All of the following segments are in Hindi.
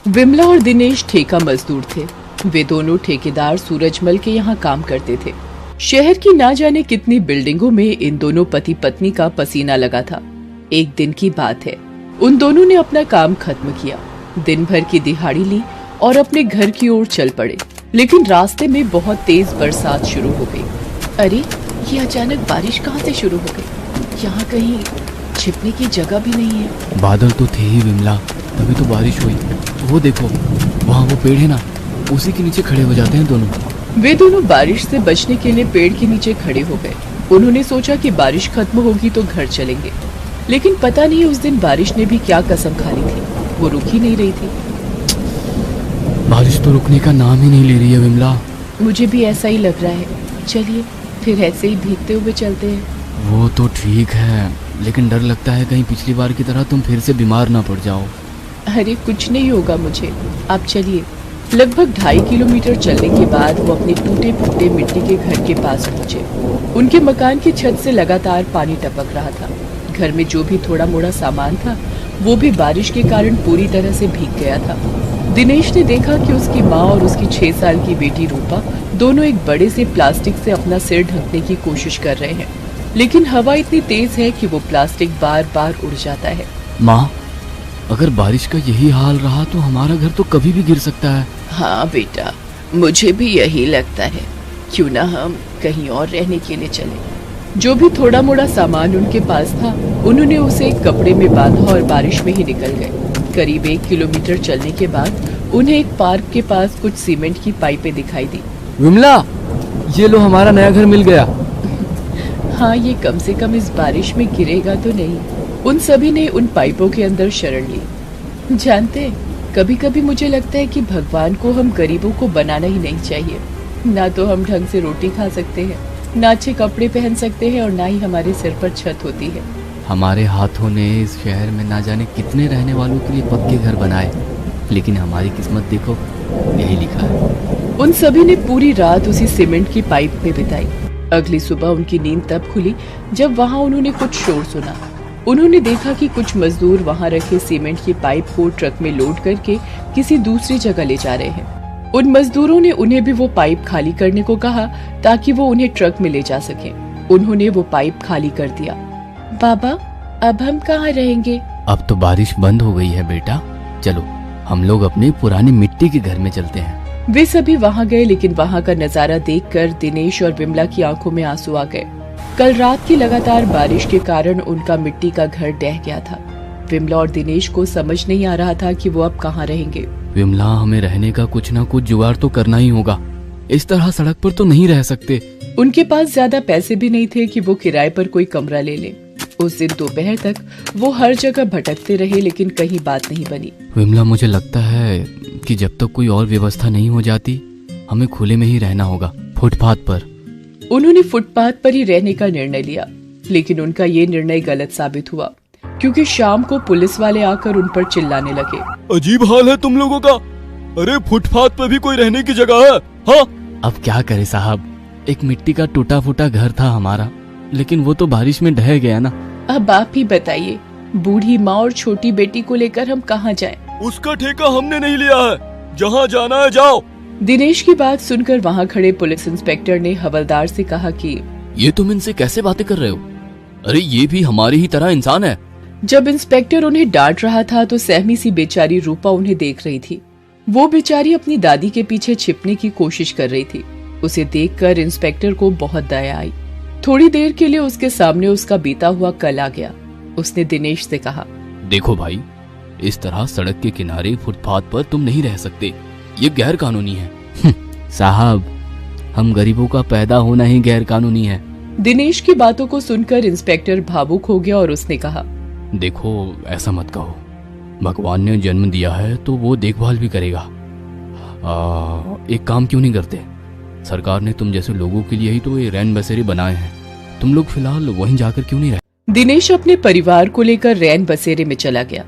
विमला और दिनेश ठेका मजदूर थे। वे दोनों ठेकेदार सूरजमल के यहाँ काम करते थे। शहर की ना जाने कितनी बिल्डिंगों में इन दोनों पति पत्नी का पसीना लगा था। एक दिन की बात है, उन दोनों ने अपना काम खत्म किया, दिन भर की दिहाड़ी ली और अपने घर की ओर चल पड़े। लेकिन रास्ते में बहुत तेज बरसात शुरू हो गई। अरे, ये अचानक बारिश कहाँ से शुरू हो गई? यहाँ कहीं छिपने की जगह भी नहीं है। बादल तो थे ही विमला, तभी तो बारिश हुई। वो देखो, वहाँ वो पेड़ है ना, उसी के नीचे खड़े हो जाते हैं दोनों। वे दोनों बारिश से बचने के लिए पेड़ के नीचे खड़े हो गए। उन्होंने सोचा कि बारिश खत्म होगी तो घर चलेंगे, लेकिन पता नहीं उस दिन बारिश ने भी क्या कसम खा ली थी, वो रुक ही नहीं रही थी। बारिश तो रुकने का नाम ही नहीं ले रही है विमला। मुझे भी ऐसा ही लग रहा है। चलिए फिर ऐसे ही भीगते हुए चलते हैं। वो तो ठीक है, लेकिन डर लगता है कहीं पिछली बार की तरह तुम फिर से बीमार ना पड़ जाओ। अरे कुछ नहीं होगा मुझे, आप चलिए। लगभग 2.5 किलोमीटर चलने के बाद वो अपने टूटे फूटे मिट्टी के घर के पास पहुँचे। उनके मकान की छत से लगातार पानी टपक रहा था। घर में जो भी थोड़ा मोड़ा सामान था वो भी बारिश के कारण पूरी तरह से भीग गया था। दिनेश ने देखा कि उसकी माँ और उसकी 6 साल की बेटी रूपा दोनों एक बड़े से प्लास्टिक से अपना सिर ढकने की कोशिश कर रहे हैं, लेकिन हवा इतनी तेज है कि वो प्लास्टिक बार बार उड़ जाता है। माँ, अगर बारिश का यही हाल रहा तो हमारा घर तो कभी भी गिर सकता है। हाँ बेटा, मुझे भी यही लगता है। क्यों ना हम कहीं और रहने के लिए चले। जो भी थोड़ा मोड़ा सामान उनके पास था उन्होंने उसे एक कपड़े में बांधा और बारिश में ही निकल गए। करीब 1 किलोमीटर चलने के बाद उन्हें एक पार्क के पास कुछ सीमेंट की पाइपें दिखाई दी। विमला, ये लो हमारा नया घर मिल गया। हाँ, ये कम से कम इस बारिश में गिरेगा तो नहीं। उन सभी ने उन पाइपों के अंदर शरण ली। जानते, कभी कभी मुझे लगता है कि भगवान को हम गरीबों को बनाना ही नहीं चाहिए। ना तो हम ढंग से रोटी खा सकते हैं, ना अच्छे कपड़े पहन सकते हैं और ना ही हमारे सिर पर छत होती है। हमारे हाथों ने इस शहर में ना जाने कितने रहने वालों के लिए पक्के घर बनाए, लेकिन हमारी किस्मत देखो, यही लिखा है। उन सभी ने पूरी रात उसी सीमेंट की पाइप में बिताई। अगली सुबह उनकी नींद तब खुली जब वहाँ उन्होंने कुछ शोर सुना। उन्होंने देखा कि कुछ मजदूर वहाँ रखे सीमेंट की पाइप को ट्रक में लोड करके किसी दूसरी जगह ले जा रहे हैं। उन मजदूरों ने उन्हें भी वो पाइप खाली करने को कहा ताकि वो उन्हें ट्रक में ले जा सके। उन्होंने वो पाइप खाली कर दिया। बाबा, अब हम कहाँ रहेंगे? अब तो बारिश बंद हो गई है बेटा, चलो हम लोग अपने पुराने मिट्टी के घर में चलते हैं। वे सभी वहाँ गए, लेकिन वहाँ का नजारा देखकर दिनेश और विमला की आंखों में आंसू आ गए। कल रात की लगातार बारिश के कारण उनका मिट्टी का घर ढह गया था। विमला और दिनेश को समझ नहीं आ रहा था कि वो अब कहाँ रहेंगे। विमला, हमें रहने का कुछ ना कुछ जुगाड़ तो करना ही होगा। इस तरह सड़क पर तो नहीं रह सकते। उनके पास ज्यादा पैसे भी नहीं थे कि वो किराए पर कोई कमरा ले ले। उस दिन दोपहर तक वो हर जगह भटकते रहे, लेकिन कहीं बात नहीं बनी। विमला, मुझे लगता है कि जब तक कोई और व्यवस्था नहीं हो जाती, हमें खुले में ही रहना होगा, फुटपाथ पर। उन्होंने फुटपाथ पर ही रहने का निर्णय लिया, लेकिन उनका ये निर्णय गलत साबित हुआ, क्योंकि शाम को पुलिस वाले आकर उन पर चिल्लाने लगे। अजीब हाल है तुम लोगों का। अरे, फुटपाथ पर भी कोई रहने की जगह है? हाँ, अब क्या करे साहब, एक मिट्टी का टूटा फूटा घर था हमारा, लेकिन वो तो बारिश में ढह गया ना। अब आप ही बताइए, बूढ़ी माँ और छोटी बेटी को लेकर हम कहाँ जाएं? उसका ठेका हमने नहीं लिया है, जहाँ जाना है जाओ। दिनेश की बात सुनकर वहाँ खड़े पुलिस इंस्पेक्टर ने हवलदार से कहा कि ये तुम इनसे कैसे बातें कर रहे हो? अरे, ये भी हमारी ही तरह इंसान है। जब इंस्पेक्टर उन्हें डांट रहा था तो सहमी सी बेचारी रूपा उन्हें देख रही थी। वो बेचारी अपनी दादी के पीछे छिपने की कोशिश कर रही थी। उसे देखकर इंस्पेक्टर को बहुत दया आई। थोड़ी देर के लिए उसके सामने उसका बीता हुआ कल आ गया। उसने दिनेश से कहा, देखो भाई, इस तरह सड़क के किनारे फुटपाथ पर तुम नहीं रह सकते, ये गैर कानूनी है। साहब, हम गरीबों का पैदा होना ही गैर कानूनी है। दिनेश की बातों को सुनकर इंस्पेक्टर भावुक हो गया और उसने कहा, देखो, ऐसा मत कहो। भगवान ने जन्म दिया है तो वो देखभाल भी करेगा। एक काम क्यों नहीं करते? सरकार ने तुम जैसे लोगों के लिए ही तो ये रैन बसेरे बनाए हैं। तुम लोग फिलहाल वहीं जाकर क्यों नहीं रहे? दिनेश अपने परिवार को लेकर रैन बसेरे में चला गया।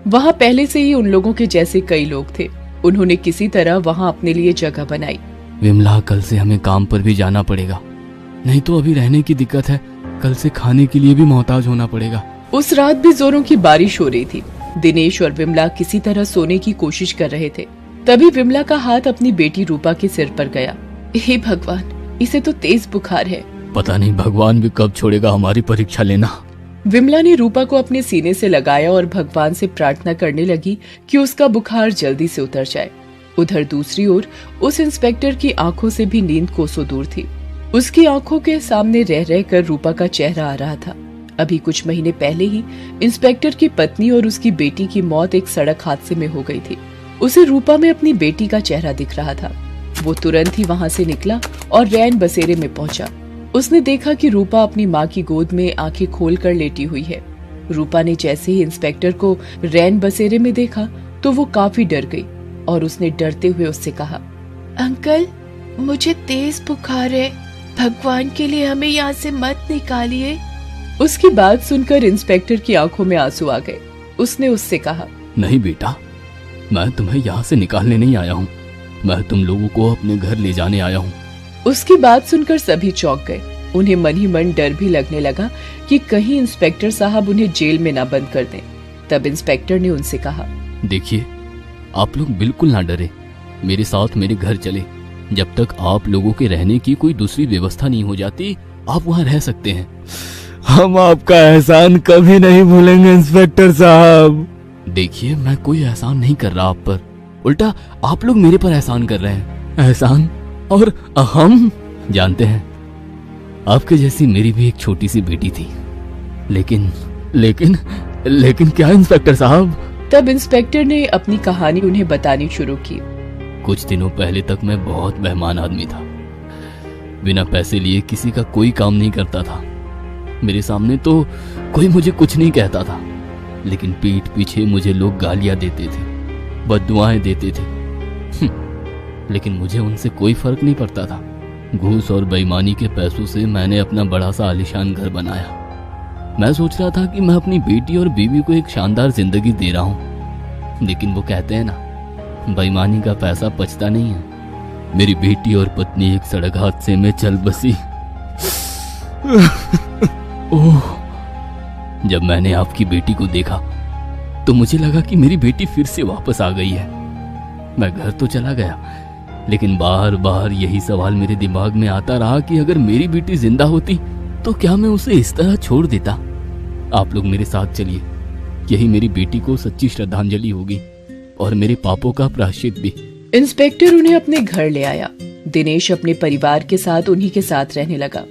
वहाँ पहले से ही उन लोगों के जैसे कई लोग थे। उन्होंने किसी तरह वहाँ अपने लिए जगह बनाई। विमला, कल से हमें काम पर भी जाना पड़ेगा, नहीं तो अभी रहने की दिक्कत है, कल से खाने के लिए भी मोहताज होना पड़ेगा। उस रात भी जोरों की बारिश हो रही थी। दिनेश और विमला किसी तरह सोने की कोशिश कर रहे थे। तभी विमला का हाथ अपनी बेटी रूपा के सिर पर गया। हे भगवान, इसे तो तेज बुखार है। पता नहीं भगवान भी कब छोड़ेगा हमारी परीक्षा लेना। विमला ने रूपा को अपने सीने से लगाया और भगवान से प्रार्थना करने लगी कि उसका बुखार जल्दी से उतर जाए। उधर दूसरी ओर उस इंस्पेक्टर की आंखों से भी नींद कोसों दूर थी। उसकी आंखों के सामने रह रहकर रूपा का चेहरा आ रहा था। अभी कुछ महीने पहले ही इंस्पेक्टर की पत्नी और उसकी बेटी की मौत एक सड़क हादसे में हो गई थी। उसे रूपा में अपनी बेटी का चेहरा दिख रहा था। वो तुरंत ही वहां से निकला और रैन बसेरे में पहुंचा। उसने देखा कि रूपा अपनी माँ की गोद में आंखें खोलकर लेटी हुई है। रूपा ने जैसे ही इंस्पेक्टर को रैन बसेरे में देखा तो वो काफी डर गई और उसने डरते हुए उससे कहा, अंकल, मुझे तेज बुखार है, भगवान के लिए हमें यहाँ से मत निकालिए। उसकी बात सुनकर इंस्पेक्टर की आंखों में आंसू आ गए। उसने उससे कहा, नहीं बेटा, मैं तुम्हें यहाँ से निकालने नहीं आया हूँ, मैं तुम लोगों को अपने घर ले जाने आया हूँ। उसकी बात सुनकर सभी चौंक गए। उन्हें मन ही मन डर भी लगने लगा कि कहीं इंस्पेक्टर साहब उन्हें जेल में ना बंद कर दें। तब इंस्पेक्टर ने उनसे कहा, देखिए, आप लोग बिल्कुल ना डरे, मेरे साथ मेरे घर चले। जब तक आप लोगों के रहने की कोई दूसरी व्यवस्था नहीं हो जाती, आप वहाँ रह सकते हैं। हम आपका एहसान कभी नहीं भूलेंगे इंस्पेक्टर साहब। देखिए, मैं कोई एहसान नहीं कर रहा आप पर, उल्टा आप लोग मेरे पर एहसान कर रहे हैं। एहसान? और हम जानते हैं, आपके जैसी मेरी भी एक छोटी सी बेटी थी, लेकिन लेकिन लेकिन क्या इंस्पेक्टर साहब? तब इंस्पेक्टर ने अपनी कहानी उन्हें बतानी शुरू की। कुछ दिनों पहले तक मैं बहुत बेईमान आदमी था, बिना पैसे लिए किसी का कोई काम नहीं करता था। मेरे सामने तो कोई मुझे कुछ नहीं कहता था, लेकिन पीठ पीछे मुझे लोग गालियां देते थे, बद्दुआएं देते थे। लेकिन मुझे उनसे कोई फर्क नहीं पड़ता था। घूस और बेईमानी के पैसों से मैंने अपना बड़ा सा आलीशान घर बनाया। मैं सोच रहा था कि मैं अपनी बेटी और बीवी को एक शानदार जिंदगी दे रहा हूँ, लेकिन वो कहते हैं ना, बेईमानी का पैसा पचता नहीं है। मेरी बेटी और पत्नी एक सड़क हादसे में चल बसी। ओह, जब मैंने आपकी बेटी को देखा तो मुझे लगा कि मेरी बेटी फिर से वापस आ गई है। मैं घर तो चला गया, लेकिन बार बार यही सवाल मेरे दिमाग में आता रहा कि अगर मेरी बेटी जिंदा होती तो क्या मैं उसे इस तरह छोड़ देता। आप लोग मेरे साथ चलिए, यही मेरी बेटी को सच्ची श्रद्धांजलि होगी और मेरे पापों का प्रायश्चित भी। इंस्पेक्टर उन्हें अपने घर ले आया। दिनेश अपने परिवार के साथ उन्हीं के साथ रहने लगा।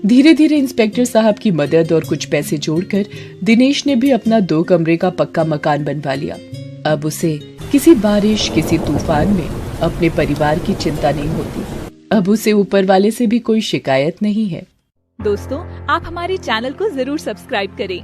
धीरे धीरे इंस्पेक्टर साहब की मदद और कुछ पैसे जोड़कर दिनेश ने भी अपना 2 कमरे का पक्का मकान बनवा लिया। अब उसे किसी बारिश, किसी तूफान में अपने परिवार की चिंता नहीं होती। अब उसे ऊपर वाले से भी कोई शिकायत नहीं है। दोस्तों, आप हमारे चैनल को जरूर सब्सक्राइब करें